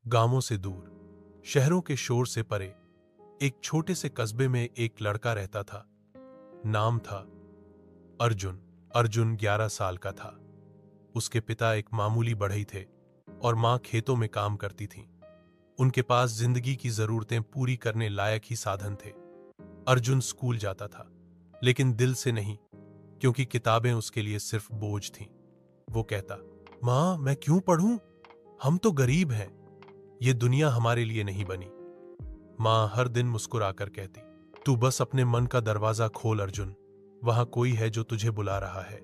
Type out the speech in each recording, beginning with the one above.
गांवों से दूर, शहरों के शोर से परे, एक छोटे से कस्बे में एक लड़का रहता था। नाम था अर्जुन। अर्जुन 11 साल का था। उसके पिता एक मामूली बढ़ई थे और मां खेतों में काम करती थीं। उनके पास जिंदगी की जरूरतें पूरी करने लायक ही साधन थे। अर्जुन स्कूल जाता था, लेकिन दिल से नहीं, क्योंकि किताबें उसके लिए सिर्फ बोझ थीं। वो कहता, मां, मैं क्यों पढ़ूं? हम तो गरीब हैं। ये दुनिया हमारे लिए नहीं बनी। मां हर दिन मुस्कुराकर कहती, तू बस अपने मन का दरवाजा खोल अर्जुन, वहां कोई है जो तुझे बुला रहा है।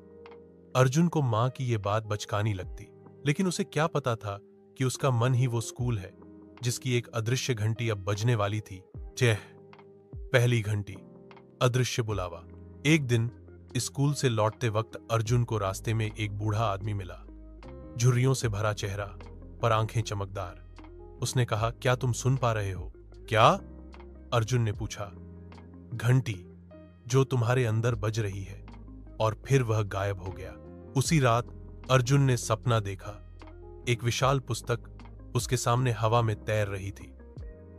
अर्जुन को मां की ये बात बचकानी लगती, लेकिन उसे क्या पता था कि उसका मन ही वो स्कूल है जिसकी एक अदृश्य घंटी अब बजने वाली थी। चेह, पहली घंटी, अदृश्य बुलावा। एक दिन स्कूल से लौटते वक्त अर्जुन को रास्ते में एक बूढ़ा आदमी मिला। झुर्रियों से भरा चेहरा, पर आंखें चमकदार। उसने कहा, क्या तुम सुन पा रहे हो? क्या? अर्जुन ने पूछा। घंटी जो तुम्हारे अंदर बज रही है। और फिर वह गायब हो गया। उसी रात अर्जुन ने सपना देखा। एक विशाल पुस्तक उसके सामने हवा में तैर रही थी।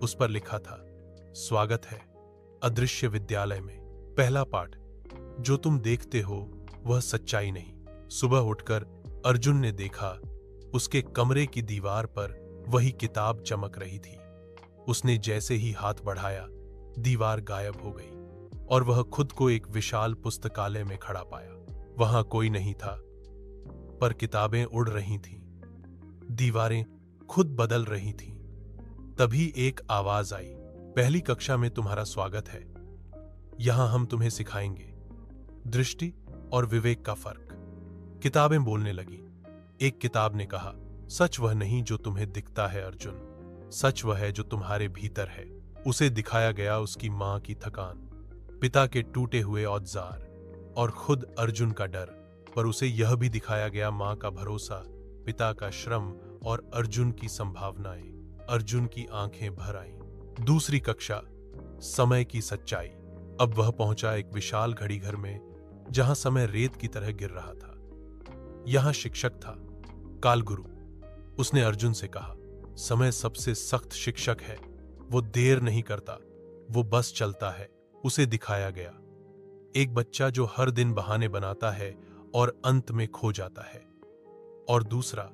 उस पर लिखा था, स्वागत है अदृश्य विद्यालय में। पहला पाठ, जो तुम देखते हो वह सच्चाई नहीं। सुबह उठकर अर्जुन ने देखा, उसके कमरे की दीवार पर वही किताब चमक रही थी। उसने जैसे ही हाथ बढ़ाया, दीवार गायब हो गई और वह खुद को एक विशाल पुस्तकालय में खड़ा पाया। वहां कोई नहीं था, पर किताबें उड़ रही थीं, दीवारें खुद बदल रही थीं। तभी एक आवाज आई, पहली कक्षा में तुम्हारा स्वागत है। यहां हम तुम्हें सिखाएंगे दृष्टि और विवेक का फर्क। किताबें बोलने लगी। एक किताब ने कहा, सच वह नहीं जो तुम्हें दिखता है अर्जुन, सच वह है जो तुम्हारे भीतर है। उसे दिखाया गया उसकी मां की थकान, पिता के टूटे हुए औजार और खुद अर्जुन का डर, पर उसे यह भी दिखाया गया मां का भरोसा, पिता का श्रम और अर्जुन की संभावनाएं। अर्जुन की आंखें भर आईं। दूसरी कक्षा, समय की सच्चाई। अब वह पहुंचा एक विशाल घड़ी घर में, जहां समय रेत की तरह गिर रहा था। यहां शिक्षक था, कालगुरु। उसने अर्जुन से कहा, समय सबसे सख्त शिक्षक है। वो देर नहीं करता, वो बस चलता है। उसे दिखाया गया एक बच्चा जो हर दिन बहाने बनाता है और अंत में खो जाता है, और दूसरा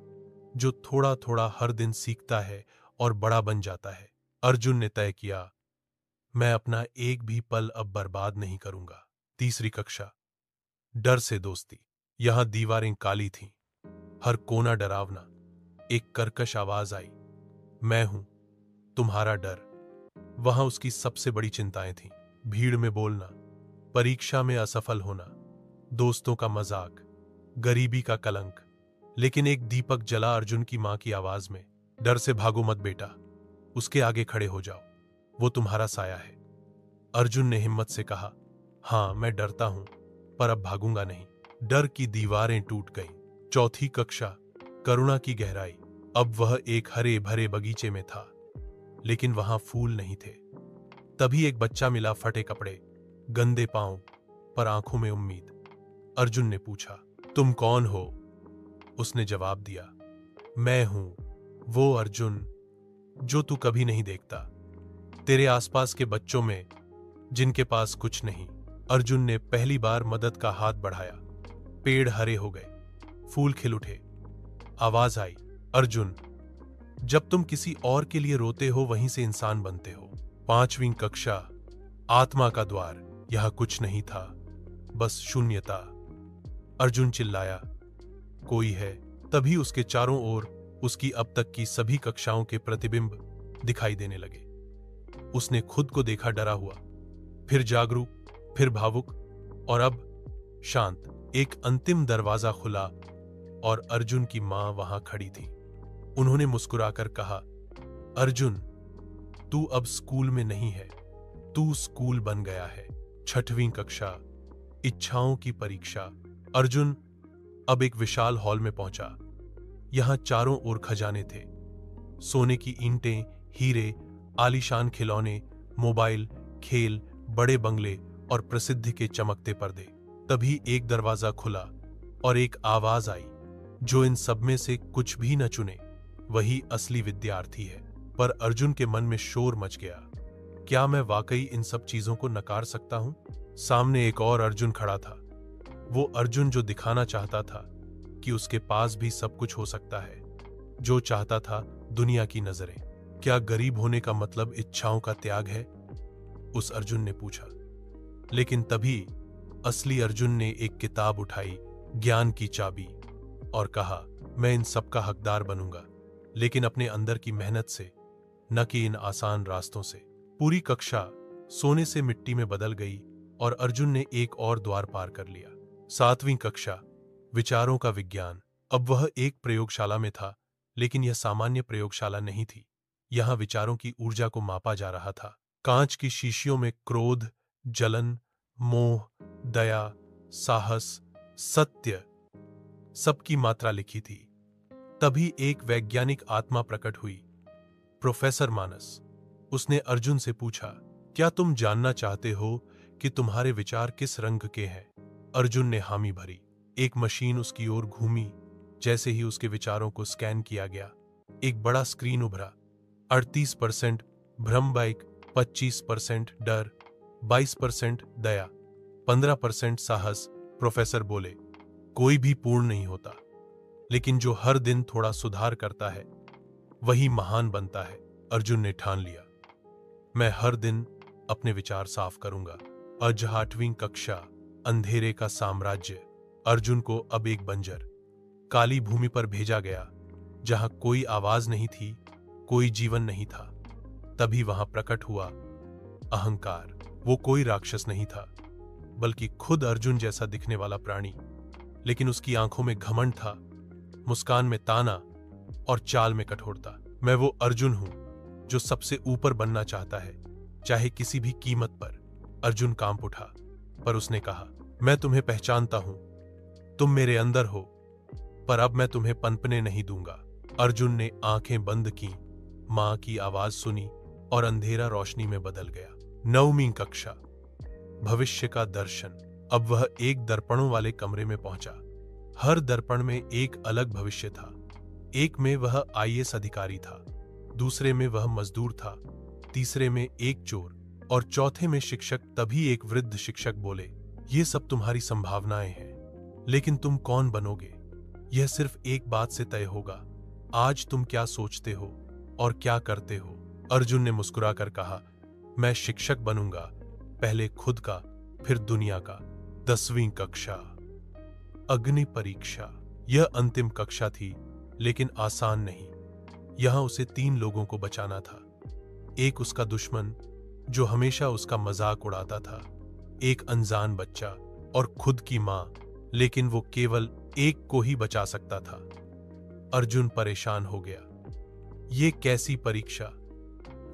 जो थोड़ा थोड़ा हर दिन सीखता है और बड़ा बन जाता है। अर्जुन ने तय किया, मैं अपना एक भी पल अब बर्बाद नहीं करूंगा। तीसरी कक्षा, डर से दोस्ती। यहां दीवारें काली थीं, हर कोना डरावना। एक कर्कश आवाज आई, मैं हूं तुम्हारा डर। वहां उसकी सबसे बड़ी चिंताएं थीं, भीड़ में बोलना, परीक्षा में असफल होना, दोस्तों का मजाक, गरीबी का कलंक। लेकिन एक दीपक जला अर्जुन की मां की आवाज में, डर से भागो मत बेटा, उसके आगे खड़े हो जाओ, वो तुम्हारा साया है। अर्जुन ने हिम्मत से कहा, हां मैं डरता हूं, पर अब भागूंगा नहीं। डर की दीवारें टूट गईं। चौथी कक्षा, करुणा की गहराई। अब वह एक हरे भरे बगीचे में था, लेकिन वहां फूल नहीं थे। तभी एक बच्चा मिला, फटे कपड़े, गंदे पांव, पर आंखों में उम्मीद। अर्जुन ने पूछा, तुम कौन हो? उसने जवाब दिया, मैं हूं वो अर्जुन जो तू कभी नहीं देखता, तेरे आसपास के बच्चों में जिनके पास कुछ नहीं। अर्जुन ने पहली बार मदद का हाथ बढ़ाया। पेड़ हरे हो गए, फूल खिल उठे। आवाज आई, अर्जुन, जब तुम किसी और के लिए रोते हो वहीं से इंसान बनते हो। पांचवीं कक्षा, आत्मा का द्वार। यहां कुछ नहीं था, बस शून्यता। अर्जुन चिल्लाया, कोई है। तभी उसके चारों ओर उसकी अब तक की सभी कक्षाओं के प्रतिबिंब दिखाई देने लगे। उसने खुद को देखा, डरा हुआ, फिर जागरूक, फिर भावुक, और अब शांत। एक अंतिम दरवाजा खुला और अर्जुन की मां वहां खड़ी थी। उन्होंने मुस्कुराकर कहा, अर्जुन, तू अब स्कूल में नहीं है, तू स्कूल बन गया है। छठवीं कक्षा, इच्छाओं की परीक्षा। अर्जुन अब एक विशाल हॉल में पहुंचा। यहां चारों ओर खजाने थे, सोने की ईंटें, हीरे, आलीशान खिलौने, मोबाइल, खेल, बड़े बंगले और प्रसिद्धि के चमकते पर्दे। तभी एक दरवाजा खुला और एक आवाज आई, जो इन सब में से कुछ भी न चुने, वही असली विद्यार्थी है। पर अर्जुन के मन में शोर मच गया। क्या मैं वाकई इन सब चीजों को नकार सकता हूं? सामने एक और अर्जुन खड़ा था। वो अर्जुन जो दिखाना चाहता था कि उसके पास भी सब कुछ हो सकता है, जो चाहता था दुनिया की नजरें। क्या गरीब होने का मतलब इच्छाओं का त्याग है? उस अर्जुन ने पूछा। लेकिन तभी असली अर्जुन ने एक किताब उठाई, ज्ञान की चाबी, और कहा, मैं इन सब का हकदार बनूंगा, लेकिन अपने अंदर की मेहनत से, न कि इन आसान रास्तों से। पूरी कक्षा सोने से मिट्टी में बदल गई और अर्जुन ने एक और द्वार पार कर लिया। 7वीं कक्षा, विचारों का विज्ञान। अब वह एक प्रयोगशाला में था, लेकिन यह सामान्य प्रयोगशाला नहीं थी। यहां विचारों की ऊर्जा को मापा जा रहा था। कांच की शीशियों में क्रोध, जलन, मोह, दया, साहस, सत्य, सबकी मात्रा लिखी थी। तभी एक वैज्ञानिक आत्मा प्रकट हुई, प्रोफेसर मानस। उसने अर्जुन से पूछा, क्या तुम जानना चाहते हो कि तुम्हारे विचार किस रंग के हैं? अर्जुन ने हामी भरी। एक मशीन उसकी ओर घूमी। जैसे ही उसके विचारों को स्कैन किया गया, एक बड़ा स्क्रीन उभरा। 38% भ्रम, 25% डर, 22% दया, 15% साहस। प्रोफेसर बोले, कोई भी पूर्ण नहीं होता, लेकिन जो हर दिन थोड़ा सुधार करता है वही महान बनता है। अर्जुन ने ठान लिया, मैं हर दिन अपने विचार साफ करूंगा। आज 8वीं कक्षा, अंधेरे का साम्राज्य। अर्जुन को अब एक बंजर, काली भूमि पर भेजा गया, जहां कोई आवाज नहीं थी, कोई जीवन नहीं था। तभी वहां प्रकट हुआ अहंकार। वो कोई राक्षस नहीं था, बल्कि खुद अर्जुन जैसा दिखने वाला प्राणी। लेकिन उसकी आंखों में घमंड था, मुस्कान में ताना और चाल में कठोरता। मैं वो अर्जुन हूं जो सबसे ऊपर बनना चाहता है, चाहे किसी भी कीमत पर। अर्जुन कांप उठा, पर उसने कहा, मैं तुम्हें पहचानता हूं, तुम मेरे अंदर हो, पर अब मैं तुम्हें पनपने नहीं दूंगा। अर्जुन ने आंखें बंद की, मां की आवाज सुनी और अंधेरा रोशनी में बदल गया। 9वीं कक्षा, भविष्य का दर्शन। अब वह एक दर्पणों वाले कमरे में पहुंचा। हर दर्पण में एक अलग भविष्य था। एक में वह आईएएस अधिकारी था, दूसरे में वह मजदूर था, तीसरे में एक चोर और चौथे में शिक्षक। तभी एक वृद्ध शिक्षक बोले, ये सब तुम्हारी संभावनाएं हैं, लेकिन तुम कौन बनोगे यह सिर्फ एक बात से तय होगा, आज तुम क्या सोचते हो और क्या करते हो। अर्जुन ने मुस्कुराकर कहा, मैं शिक्षक बनूंगा, पहले खुद का फिर दुनिया का। 10वीं कक्षा, अग्नि परीक्षा। यह अंतिम कक्षा थी, लेकिन आसान नहीं। यहां उसे 3 लोगों को बचाना था। एक उसका दुश्मन जो हमेशा उसका मजाक उड़ाता था, एक अनजान बच्चा और खुद की मां, लेकिन वो केवल एक को ही बचा सकता था। अर्जुन परेशान हो गया, ये कैसी परीक्षा।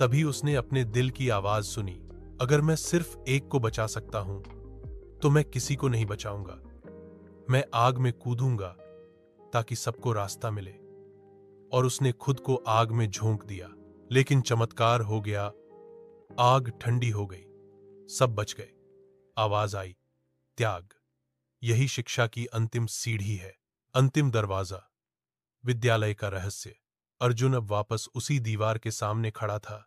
तभी उसने अपने दिल की आवाज सुनी, अगर मैं सिर्फ एक को बचा सकता हूं तो मैं किसी को नहीं बचाऊंगा। मैं आग में कूदूंगा ताकि सबको रास्ता मिले। और उसने खुद को आग में झोंक दिया, लेकिन चमत्कार हो गया, आग ठंडी हो गई, सब बच गए। आवाज आई, त्याग। यही शिक्षा की अंतिम सीढ़ी है, अंतिम दरवाजा, विद्यालय का रहस्य। अर्जुन अब वापस उसी दीवार के सामने खड़ा था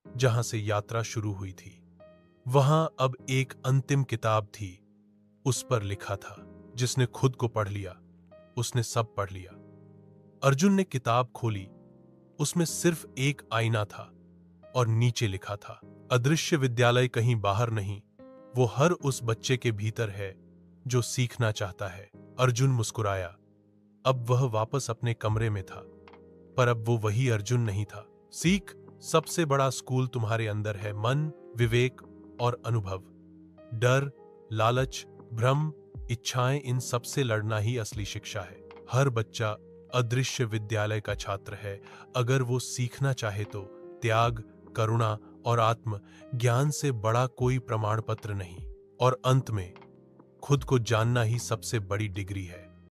जहां से यात्रा शुरू हुई थी। वहां अब एक अंतिम किताब थी, उस पर लिखा था, जिसने खुद को पढ़ लिया उसने सब पढ़ लिया। अर्जुन ने किताब खोली, उसमें सिर्फ एक आईना था और नीचे लिखा था, अदृश्य विद्यालय कहीं बाहर नहीं, वो हर उस बच्चे के भीतर है जो सीखना चाहता है। अर्जुन मुस्कुराया। अब वह वापस अपने कमरे में था, पर अब वो वही अर्जुन नहीं था। सीख, सबसे बड़ा स्कूल तुम्हारे अंदर है, मन, विवेक और अनुभव। डर, लालच, भ्रम, इच्छाएं, इन सबसे लड़ना ही असली शिक्षा है। हर बच्चा अदृश्य विद्यालय का छात्र है, अगर वो सीखना चाहे तो। त्याग, करुणा और आत्म ज्ञान से बड़ा कोई प्रमाण पत्र नहीं। और अंत में खुद को जानना ही सबसे बड़ी डिग्री है।